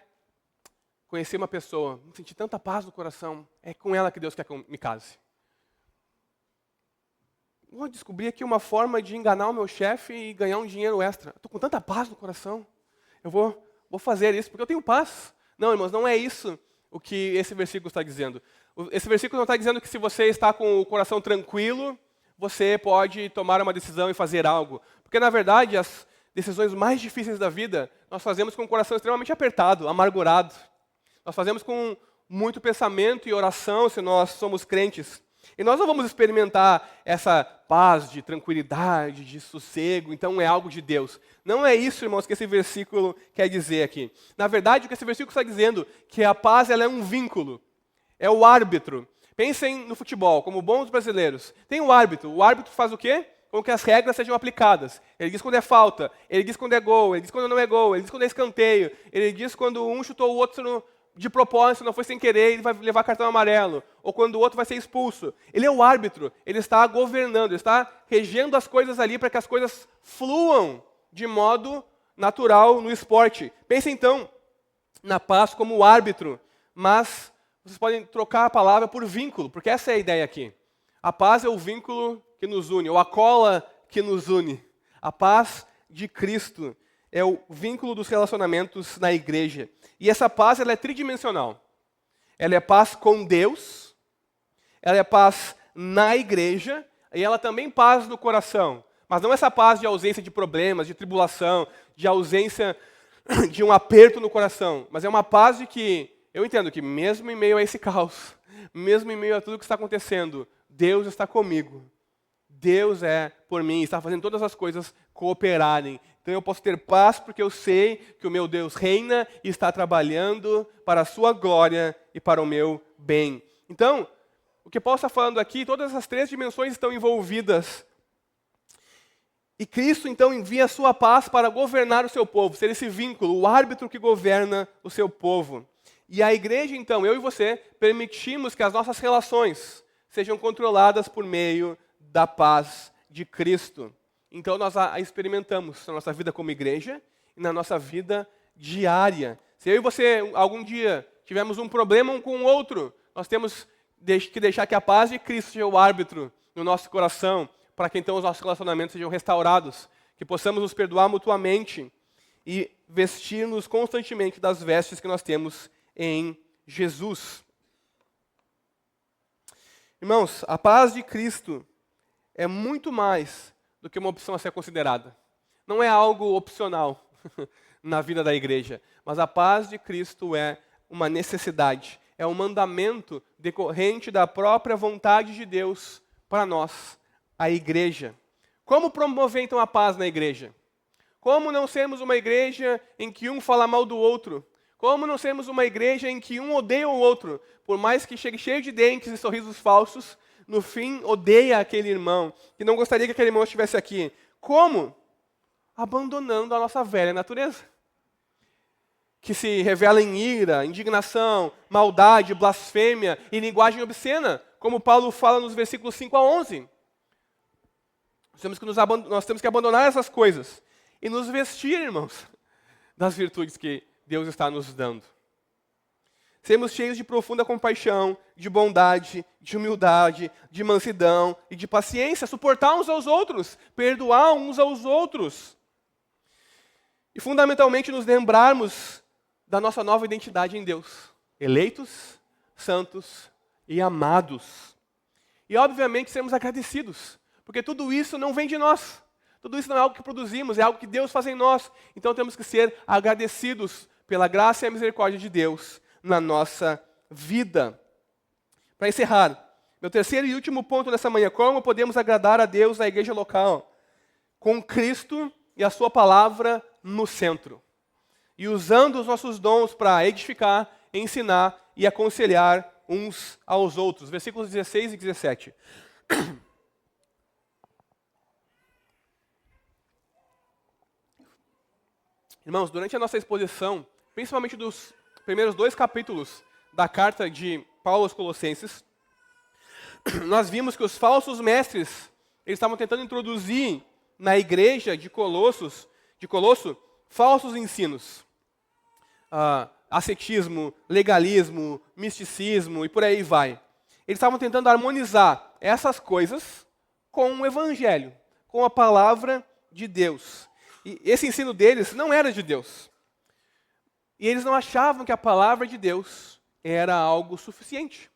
conhecer uma pessoa, sentir tanta paz no coração, é com ela que Deus quer que eu me case. Vou descobrir aqui uma forma de enganar o meu chefe e ganhar um dinheiro extra. Estou com tanta paz no coração, eu vou fazer isso porque eu tenho paz. Não, irmãos, não é isso o que esse versículo está dizendo. Esse versículo não está dizendo que se você está com o coração tranquilo, você pode tomar uma decisão e fazer algo. Porque, na verdade, as decisões mais difíceis da vida, nós fazemos com o coração extremamente apertado, amargurado. Nós fazemos com muito pensamento e oração, se nós somos crentes. E nós não vamos experimentar essa paz de tranquilidade, de sossego, então é algo de Deus. Não é isso, irmãos, que esse versículo quer dizer aqui. Na verdade, o que esse versículo está dizendo, que a paz ela é um vínculo, é o árbitro. Pensem no futebol, como bons brasileiros. Tem o árbitro faz o quê? Com que as regras sejam aplicadas. Ele diz quando é falta, ele diz quando é gol, ele diz quando não é gol, ele diz quando é escanteio, ele diz quando um chutou o outro de propósito, não foi sem querer, ele vai levar cartão amarelo, ou quando o outro vai ser expulso. Ele é o árbitro, ele está governando, ele está regendo as coisas ali para que as coisas fluam de modo natural no esporte. Pense então na paz como o árbitro, mas vocês podem trocar a palavra por vínculo, porque essa é a ideia aqui. A paz é o vínculo que nos une, ou a cola que nos une. A paz de Cristo é o vínculo dos relacionamentos na igreja. E essa paz ela é tridimensional. Ela é paz com Deus, ela é paz na igreja, e ela também paz no coração. Mas não essa paz de ausência de problemas, de tribulação, de ausência de um aperto no coração. Mas é uma paz de que, eu entendo que mesmo em meio a esse caos, mesmo em meio a tudo que está acontecendo, Deus está comigo. Deus é por mim, está fazendo todas as coisas cooperarem. Então eu posso ter paz porque eu sei que o meu Deus reina e está trabalhando para a sua glória e para o meu bem. Então, o que Paulo está falando aqui, todas essas três dimensões estão envolvidas. E Cristo então envia a sua paz para governar o seu povo, ser esse vínculo, o árbitro que governa o seu povo. E a igreja então, eu e você, permitimos que as nossas relações sejam controladas por meio da paz de Cristo. Então nós a experimentamos na nossa vida como igreja e na nossa vida diária. Se eu e você algum dia tivermos um problema um com o outro, nós temos que deixar que a paz de Cristo seja o árbitro no nosso coração, para que então os nossos relacionamentos sejam restaurados, que possamos nos perdoar mutuamente e vestir-nos constantemente das vestes que nós temos em Jesus. Irmãos, a paz de Cristo é muito mais do que uma opção a ser considerada. Não é algo opcional na vida da igreja, mas a paz de Cristo é uma necessidade, é um mandamento decorrente da própria vontade de Deus para nós, a igreja. Como promover então a paz na igreja? Como não sermos uma igreja em que um fala mal do outro? Como não sermos uma igreja em que um odeia o outro? Por mais que chegue cheio de dentes e sorrisos falsos, no fim odeia aquele irmão, que não gostaria que aquele irmão estivesse aqui. Como? Abandonando a nossa velha natureza, que se revela em ira, indignação, maldade, blasfêmia e linguagem obscena, como Paulo fala nos versículos 5 a 11. Nós temos que abandonar essas coisas e nos vestir, irmãos, das virtudes que Deus está nos dando. Sermos cheios de profunda compaixão, de bondade, de humildade, de mansidão e de paciência, suportar uns aos outros, perdoar uns aos outros. E fundamentalmente nos lembrarmos da nossa nova identidade em Deus. Eleitos, santos e amados. E obviamente sermos agradecidos, porque tudo isso não vem de nós. Tudo isso não é algo que produzimos, é algo que Deus faz em nós. Então temos que ser agradecidos pela graça e a misericórdia de Deus na nossa vida. Para encerrar, meu terceiro e último ponto nessa manhã: como podemos agradar a Deus na igreja local? Com Cristo e a sua palavra no centro. E usando os nossos dons para edificar, ensinar e aconselhar uns aos outros. Versículos 16 e 17. Irmãos, durante a nossa exposição, principalmente dos primeiros 2 capítulos da carta de Paulo aos Colossenses, nós vimos que os falsos mestres, eles estavam tentando introduzir na igreja de Colosso, falsos ensinos. Ascetismo, legalismo, misticismo e por aí vai. Eles estavam tentando harmonizar essas coisas com o Evangelho, com a palavra de Deus. E esse ensino deles não era de Deus. E eles não achavam que a palavra de Deus era algo suficiente.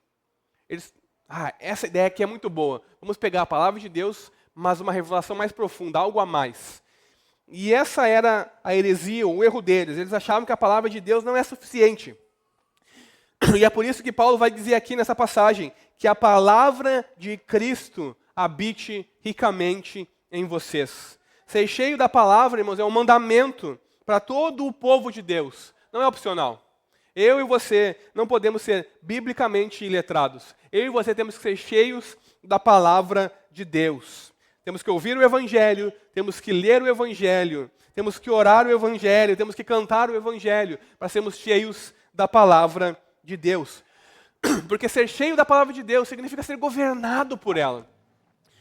Essa ideia aqui é muito boa. Vamos pegar a palavra de Deus, mas uma revelação mais profunda, algo a mais. E essa era a heresia, o erro deles. Eles achavam que a palavra de Deus não é suficiente. E é por isso que Paulo vai dizer aqui nessa passagem que a palavra de Cristo habite ricamente em vocês. Ser cheio da palavra, irmãos, é um mandamento para todo o povo de Deus. Não é opcional. Eu e você não podemos ser biblicamente iletrados. Eu e você temos que ser cheios da palavra de Deus. Temos que ouvir o Evangelho, temos que ler o Evangelho, temos que orar o Evangelho, temos que cantar o Evangelho, para sermos cheios da palavra de Deus. Porque ser cheio da palavra de Deus significa ser governado por ela.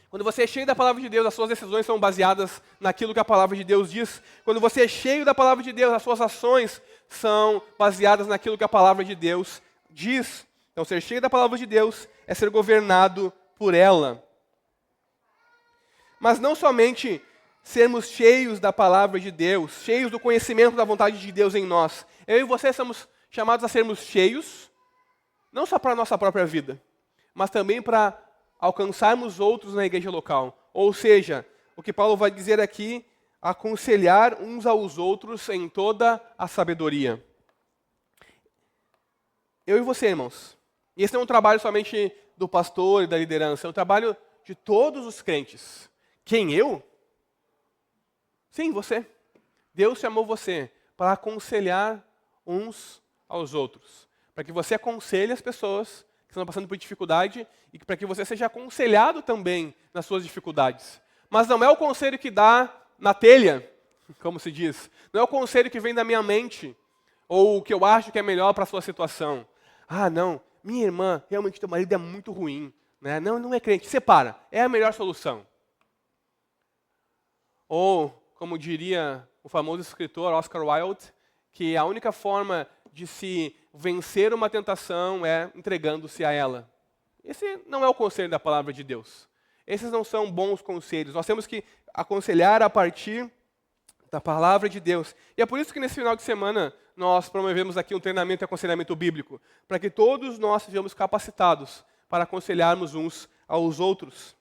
Quando você é cheio da palavra de Deus, as suas decisões são baseadas naquilo que a palavra de Deus diz. Quando você é cheio da palavra de Deus, as suas ações são baseadas naquilo que a palavra de Deus diz. Então, ser cheio da palavra de Deus é ser governado por ela. Mas não somente sermos cheios da palavra de Deus, cheios do conhecimento da vontade de Deus em nós. Eu e você somos chamados a sermos cheios, não só para a nossa própria vida, mas também para alcançarmos outros na igreja local. Ou seja, o que Paulo vai dizer aqui, aconselhar uns aos outros em toda a sabedoria. Eu e você, irmãos. E esse não é um trabalho somente do pastor e da liderança, é um trabalho de todos os crentes. Quem, eu? Sim, você. Deus chamou você para aconselhar uns aos outros. Para que você aconselhe as pessoas que estão passando por dificuldade e para que você seja aconselhado também nas suas dificuldades. Mas não é o conselho que dá na telha, como se diz. Não é o conselho que vem da minha mente ou o que eu acho que é melhor para a sua situação. Não, minha irmã, realmente teu marido é muito ruim. Né? Não é crente, separa. É a melhor solução. Ou, como diria o famoso escritor Oscar Wilde, que a única forma de se vencer uma tentação é entregando-se a ela. Esse não é o conselho da palavra de Deus. Esses não são bons conselhos. Nós temos que aconselhar a partir da palavra de Deus. E é por isso que nesse final de semana nós promovemos aqui um treinamento e aconselhamento bíblico, para que todos nós sejamos capacitados para aconselharmos uns aos outros.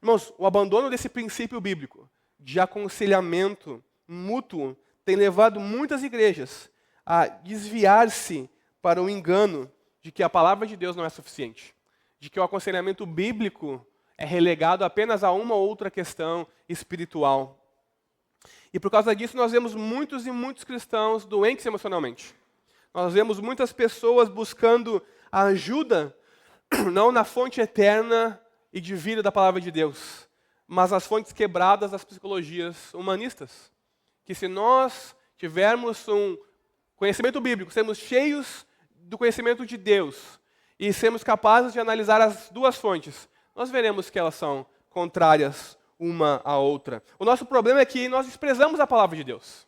Irmãos, o abandono desse princípio bíblico de aconselhamento mútuo tem levado muitas igrejas a desviar-se para o engano de que a palavra de Deus não é suficiente, de que o aconselhamento bíblico é relegado apenas a uma ou outra questão espiritual. E por causa disso nós vemos muitos e muitos cristãos doentes emocionalmente. Nós vemos muitas pessoas buscando ajuda, não na fonte eterna e de vida da palavra de Deus, mas as fontes quebradas das psicologias humanistas. Que se nós tivermos um conhecimento bíblico, sermos cheios do conhecimento de Deus e sermos capazes de analisar as duas fontes, nós veremos que elas são contrárias uma à outra. O nosso problema é que nós desprezamos a palavra de Deus.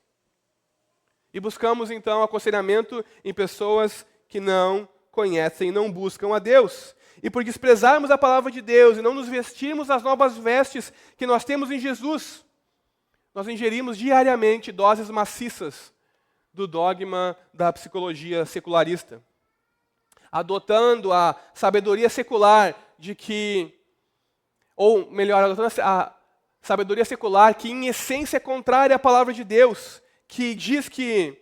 E buscamos, então, aconselhamento em pessoas que não conhecem e não buscam a Deus. E por desprezarmos a palavra de Deus e não nos vestirmos das novas vestes que nós temos em Jesus, nós ingerimos diariamente doses maciças do dogma da psicologia secularista, adotando a sabedoria secular de que, ou melhor, adotando a sabedoria secular que em essência é contrária à palavra de Deus, que diz que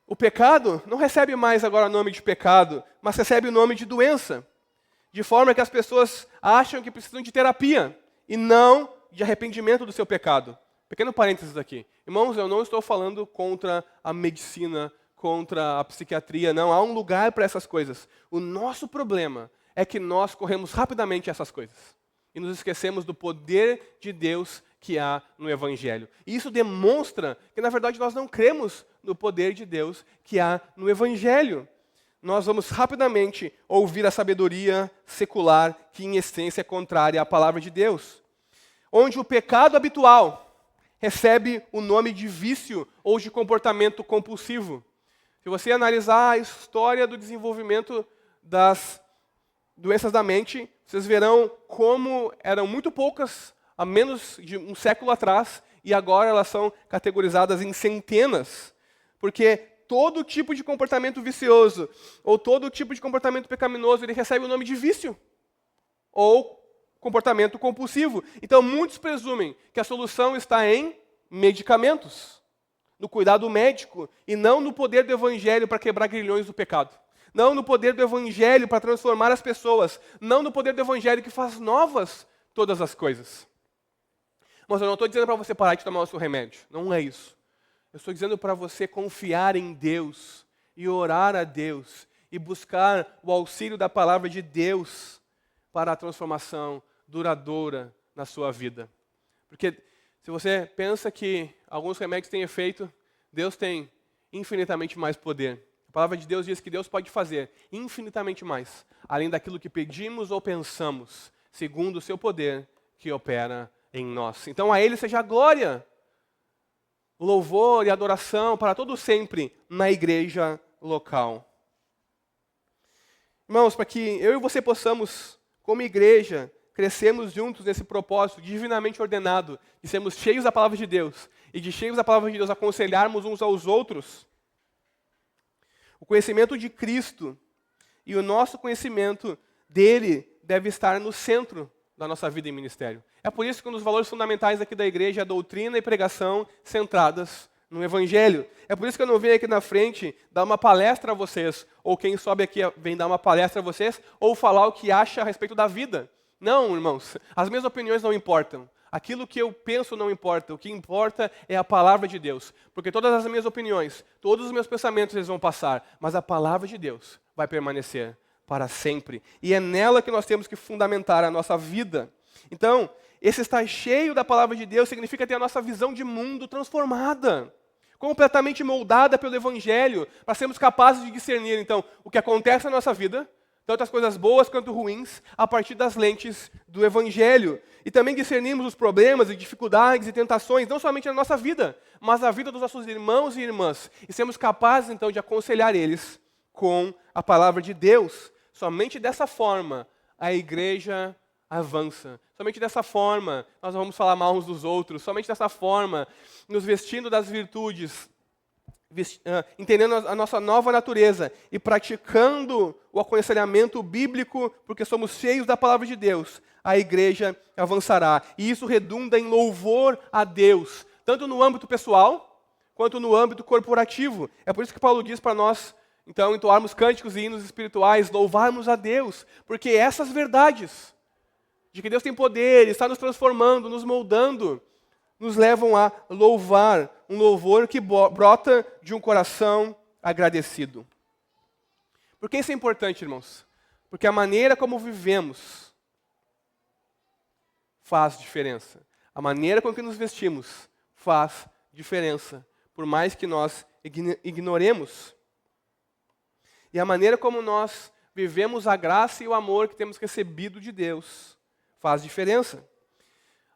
o pecado não recebe mais agora o nome de pecado, mas recebe o nome de doença, de forma que as pessoas acham que precisam de terapia e não de arrependimento do seu pecado. Pequeno parênteses aqui. Irmãos, eu não estou falando contra a medicina, contra a psiquiatria, não. Há um lugar para essas coisas. O nosso problema é que nós corremos rapidamente essas coisas e nos esquecemos do poder de Deus que há no Evangelho. E isso demonstra que, na verdade, nós não cremos no poder de Deus que há no Evangelho. Nós vamos rapidamente ouvir a sabedoria secular que, em essência, é contrária à palavra de Deus. Onde o pecado habitual recebe o nome de vício ou de comportamento compulsivo. Se você analisar a história do desenvolvimento das doenças da mente, vocês verão como eram muito poucas há menos de um século atrás e agora elas são categorizadas em centenas. Porque todo tipo de comportamento vicioso ou todo tipo de comportamento pecaminoso, ele recebe o nome de vício ou comportamento compulsivo. Então, muitos presumem que a solução está em medicamentos, no cuidado médico, e não no poder do Evangelho para quebrar grilhões do pecado. Não no poder do Evangelho para transformar as pessoas. Não no poder do Evangelho que faz novas todas as coisas. Mas eu não estou dizendo para você parar de tomar o seu remédio. Não é isso. Eu estou dizendo para você confiar em Deus e orar a Deus e buscar o auxílio da palavra de Deus para a transformação duradoura na sua vida. Porque se você pensa que alguns remédios têm efeito, Deus tem infinitamente mais poder. A palavra de Deus diz que Deus pode fazer infinitamente mais, além daquilo que pedimos ou pensamos, segundo o seu poder que opera em nós. Então a Ele seja a glória, o louvor e a adoração para todo sempre na igreja local. Irmãos, para que eu e você possamos, como igreja, crescermos juntos nesse propósito divinamente ordenado, de sermos cheios da palavra de Deus, e de cheios da palavra de Deus aconselharmos uns aos outros, o conhecimento de Cristo e o nosso conhecimento dele deve estar no centro da nossa vida em ministério. É por isso que um dos valores fundamentais aqui da igreja é a doutrina e pregação centradas no Evangelho. É por isso que eu não venho aqui na frente dar uma palestra a vocês, ou quem sobe aqui vem dar uma palestra a vocês, ou falar o que acha a respeito da vida. Não, irmãos, as minhas opiniões não importam. Aquilo que eu penso não importa. O que importa é a palavra de Deus. Porque todas as minhas opiniões, todos os meus pensamentos eles vão passar, mas a palavra de Deus vai permanecer para sempre. E é nela que nós temos que fundamentar a nossa vida. Então, esse estar cheio da palavra de Deus significa ter a nossa visão de mundo transformada, completamente moldada pelo Evangelho, para sermos capazes de discernir, então, o que acontece na nossa vida tanto as coisas boas quanto ruins, a partir das lentes do Evangelho. E também discernimos os problemas e dificuldades e tentações, não somente na nossa vida, mas na vida dos nossos irmãos e irmãs. E sermos capazes, então, de aconselhar eles com a palavra de Deus. Somente dessa forma a igreja avança. Somente dessa forma nós não vamos falar mal uns dos outros. Somente dessa forma, nos vestindo das virtudes, entendendo a nossa nova natureza e praticando o aconselhamento bíblico, porque somos cheios da palavra de Deus, a igreja avançará. E isso redunda em louvor a Deus, tanto no âmbito pessoal, quanto no âmbito corporativo. É por isso que Paulo diz para nós, então, entoarmos cânticos e hinos espirituais, louvarmos a Deus, porque essas verdades, de que Deus tem poder, está nos transformando, nos moldando, nos levam a louvar, um louvor que brota de um coração agradecido. Por que isso é importante, irmãos? Porque a maneira como vivemos faz diferença. A maneira com que nos vestimos faz diferença, por mais que nós ignoremos. E a maneira como nós vivemos a graça e o amor que temos recebido de Deus faz diferença.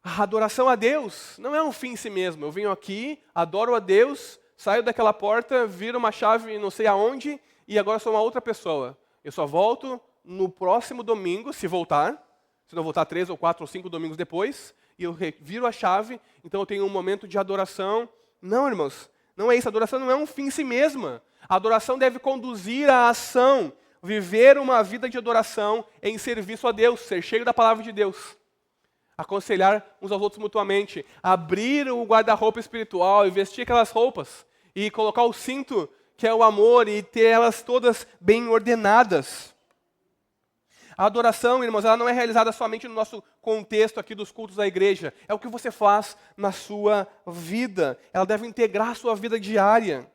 A adoração a Deus não é um fim em si mesmo. Eu venho aqui, adoro a Deus, saio daquela porta, viro uma chave não sei aonde e agora sou uma outra pessoa. Eu só volto no próximo domingo, se voltar, se não voltar 3 ou 4 ou 5 domingos depois, e eu viro a chave, então eu tenho um momento de adoração. Não, irmãos, não é isso. A adoração não é um fim em si mesma. A adoração deve conduzir à ação, viver uma vida de adoração em serviço a Deus, ser cheio da palavra de Deus. Aconselhar uns aos outros mutuamente, abrir o guarda-roupa espiritual e vestir aquelas roupas, e colocar o cinto, que é o amor, e ter elas todas bem ordenadas. A adoração, irmãos, ela não é realizada somente no nosso contexto aqui dos cultos da igreja, é o que você faz na sua vida, ela deve integrar a sua vida diária.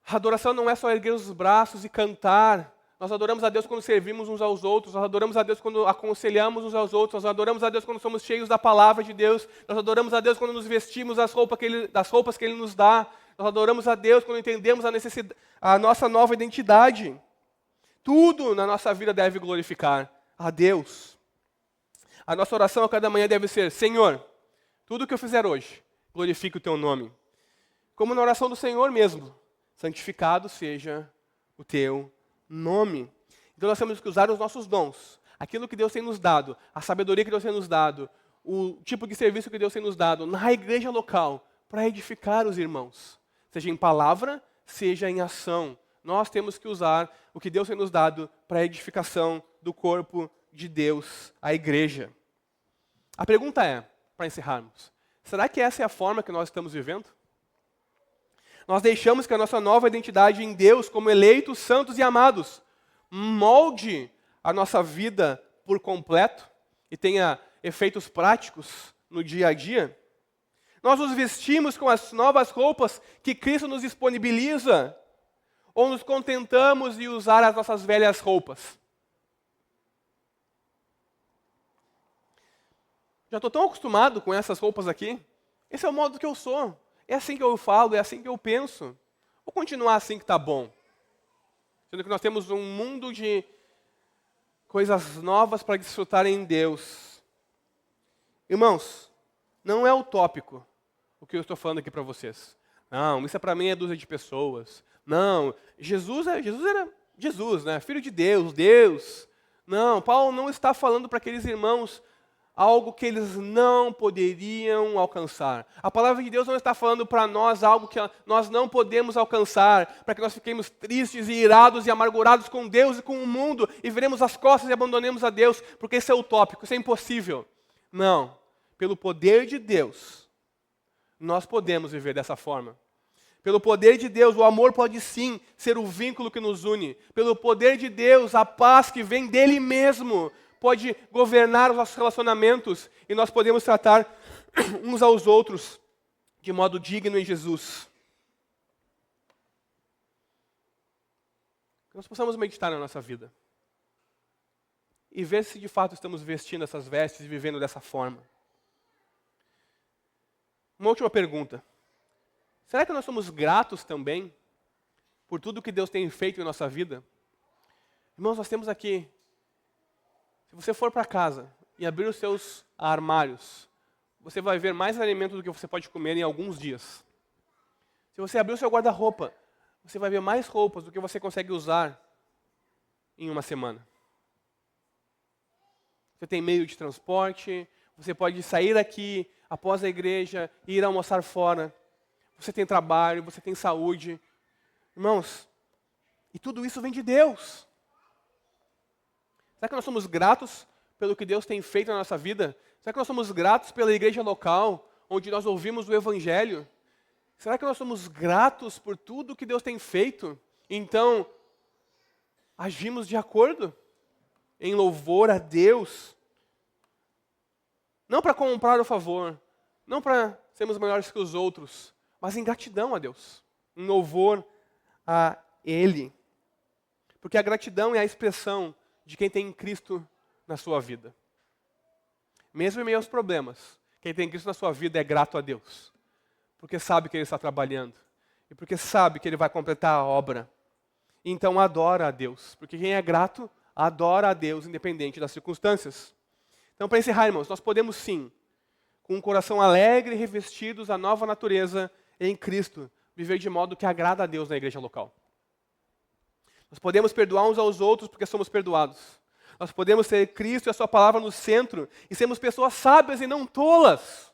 A adoração não é só erguer os braços e cantar. Nós adoramos a Deus quando servimos uns aos outros, nós adoramos a Deus quando aconselhamos uns aos outros, nós adoramos a Deus quando somos cheios da palavra de Deus, nós adoramos a Deus quando nos vestimos das roupas que Ele nos dá, nós adoramos a Deus quando entendemos a nossa nova identidade. Tudo na nossa vida deve glorificar a Deus. A nossa oração a cada manhã deve ser: Senhor, tudo que eu fizer hoje, glorifique o Teu nome. Como na oração do Senhor mesmo, santificado seja o Teu nome. Então nós temos que usar os nossos dons, aquilo que Deus tem nos dado, a sabedoria que Deus tem nos dado, o tipo de serviço que Deus tem nos dado na igreja local, para edificar os irmãos, seja em palavra, seja em ação. Nós temos que usar o que Deus tem nos dado para a edificação do corpo de Deus, a igreja. A pergunta é, para encerrarmos, será que essa é a forma que nós estamos vivendo? Nós deixamos que a nossa nova identidade em Deus, como eleitos, santos e amados, molde a nossa vida por completo e tenha efeitos práticos no dia a dia? Nós nos vestimos com as novas roupas que Cristo nos disponibiliza ou nos contentamos de usar as nossas velhas roupas? Já estou tão acostumado com essas roupas aqui. Esse é o modo que eu sou. É assim que eu falo, é assim que eu penso. Vou continuar assim que está bom. Sendo que nós temos um mundo de coisas novas para desfrutar em Deus. Irmãos, não é utópico o que eu estou falando aqui para vocês. Não, isso para mim é dúzia de pessoas. Não, Jesus era Jesus, né? Filho de Deus, Deus. Não, Paulo não está falando para aqueles irmãos algo que eles não poderiam alcançar. A palavra de Deus não está falando para nós algo que nós não podemos alcançar, para que nós fiquemos tristes e irados e amargurados com Deus e com o mundo e viremos as costas e abandonemos a Deus, porque isso é utópico, isso é impossível. Não, pelo poder de Deus, nós podemos viver dessa forma. Pelo poder de Deus, o amor pode sim ser o vínculo que nos une. Pelo poder de Deus, a paz que vem dele mesmo pode governar os nossos relacionamentos e nós podemos tratar uns aos outros de modo digno em Jesus. Que nós possamos meditar na nossa vida e ver se de fato estamos vestindo essas vestes e vivendo dessa forma. Uma última pergunta. Será que nós somos gratos também por tudo que Deus tem feito em nossa vida? Irmãos, nós temos aqui, se você for para casa e abrir os seus armários, você vai ver mais alimento do que você pode comer em alguns dias. Se você abrir o seu guarda-roupa, você vai ver mais roupas do que você consegue usar em uma semana. Você tem meio de transporte, você pode sair daqui após a igreja e ir almoçar fora. Você tem trabalho, você tem saúde. Irmãos, e tudo isso vem de Deus. Será que nós somos gratos pelo que Deus tem feito na nossa vida? Será que nós somos gratos pela igreja local, onde nós ouvimos o Evangelho? Será que nós somos gratos por tudo que Deus tem feito? Então, agimos de acordo em louvor a Deus? Não para comprar o favor, não para sermos melhores que os outros, mas em gratidão a Deus, em louvor a Ele. Porque a gratidão é a expressão de quem tem Cristo na sua vida. Mesmo em meio aos problemas, quem tem Cristo na sua vida é grato a Deus. Porque sabe que Ele está trabalhando. E porque sabe que Ele vai completar a obra. E então adora a Deus. Porque quem é grato, adora a Deus, independente das circunstâncias. Então, para encerrar, irmãos, nós podemos sim, com um coração alegre e revestidos da nova natureza em Cristo, viver de modo que agrada a Deus na igreja local. Nós podemos perdoar uns aos outros porque somos perdoados. Nós podemos ter Cristo e a sua palavra no centro e sermos pessoas sábias e não tolas.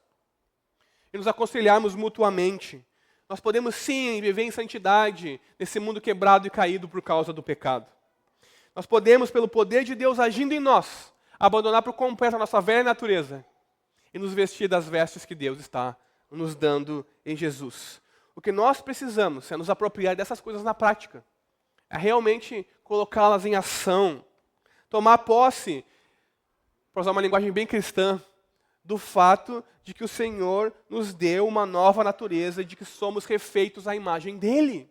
E nos aconselharmos mutuamente. Nós podemos sim viver em santidade nesse mundo quebrado e caído por causa do pecado. Nós podemos, pelo poder de Deus agindo em nós, abandonar por completo a nossa velha natureza e nos vestir das vestes que Deus está nos dando em Jesus. O que nós precisamos é nos apropriar dessas coisas na prática. É realmente colocá-las em ação. Tomar posse, para usar uma linguagem bem cristã, do fato de que o Senhor nos deu uma nova natureza e de que somos refeitos à imagem dEle.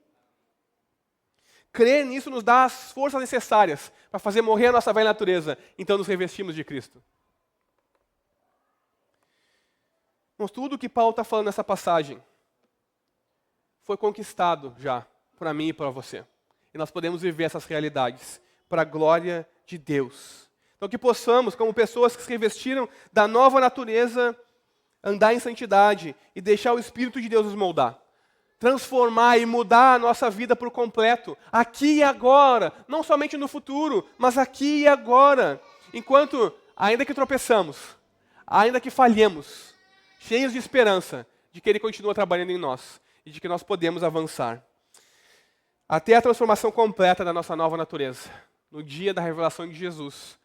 Crer nisso nos dá as forças necessárias para fazer morrer a nossa velha natureza, então nos revestimos de Cristo. Mas tudo o que Paulo está falando nessa passagem foi conquistado já, para mim e para você. E nós podemos viver essas realidades para a glória de Deus. Então que possamos, como pessoas que se revestiram da nova natureza, andar em santidade e deixar o Espírito de Deus nos moldar. Transformar e mudar a nossa vida por completo, aqui e agora, não somente no futuro, mas aqui e agora. Enquanto, ainda que tropeçamos, ainda que falhemos, cheios de esperança de que Ele continua trabalhando em nós e de que nós podemos avançar. Até a transformação completa da nossa nova natureza, no dia da revelação de Jesus,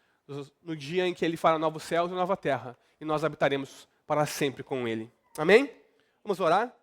no dia em que Ele fará novos céus e nova terra, e nós habitaremos para sempre com Ele. Amém? Vamos orar?